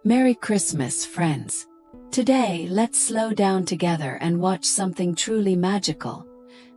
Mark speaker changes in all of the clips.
Speaker 1: Merry Christmas, friends. Today, let's slow down together and watch something truly magical.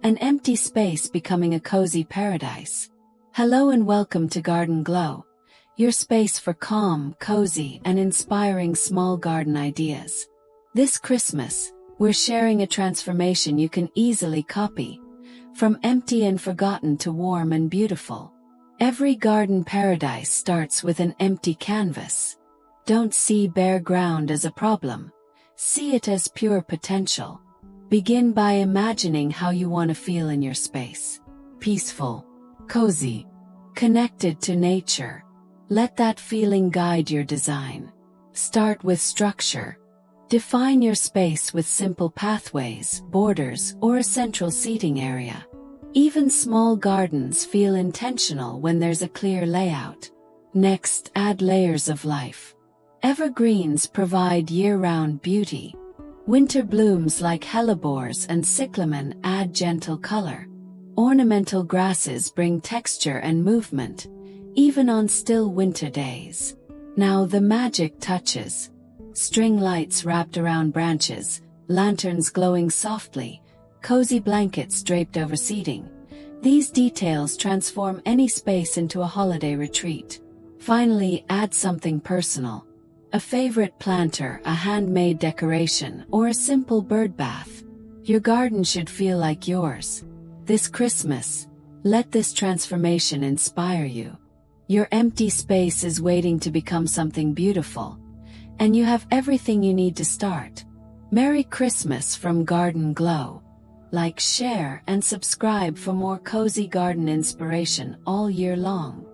Speaker 1: An empty space becoming a cozy paradise. Hello and welcome to Garden Glow, your space for calm, cozy, and inspiring small garden ideas. This Christmas, we're sharing a transformation you can easily copy. From empty and forgotten to warm and beautiful. Every garden paradise starts with an empty canvas. Don't see bare ground as a problem. See it as pure potential. Begin by imagining how you want to feel in your space. Peaceful, cozy, connected to nature. Let that feeling guide your design. Start with structure. Define your space with simple pathways, borders, or a central seating area. Even small gardens feel intentional when there's a clear layout. Next, add layers of life. Evergreens provide year-round beauty. Winter blooms like hellebores and cyclamen add gentle color. Ornamental grasses bring texture and movement, even on still winter days. Now the magic touches. String lights wrapped around branches, lanterns glowing softly, cozy blankets draped over seating. These details transform any space into a holiday retreat. Finally, add something personal. A favorite planter, a handmade decoration, or a simple bird bath. Your garden should feel like yours. This Christmas, let this transformation inspire you. Your empty space is waiting to become something beautiful. And you have everything you need to start. Merry Christmas from Garden Glow. Like, share, and subscribe for more cozy garden inspiration all year long.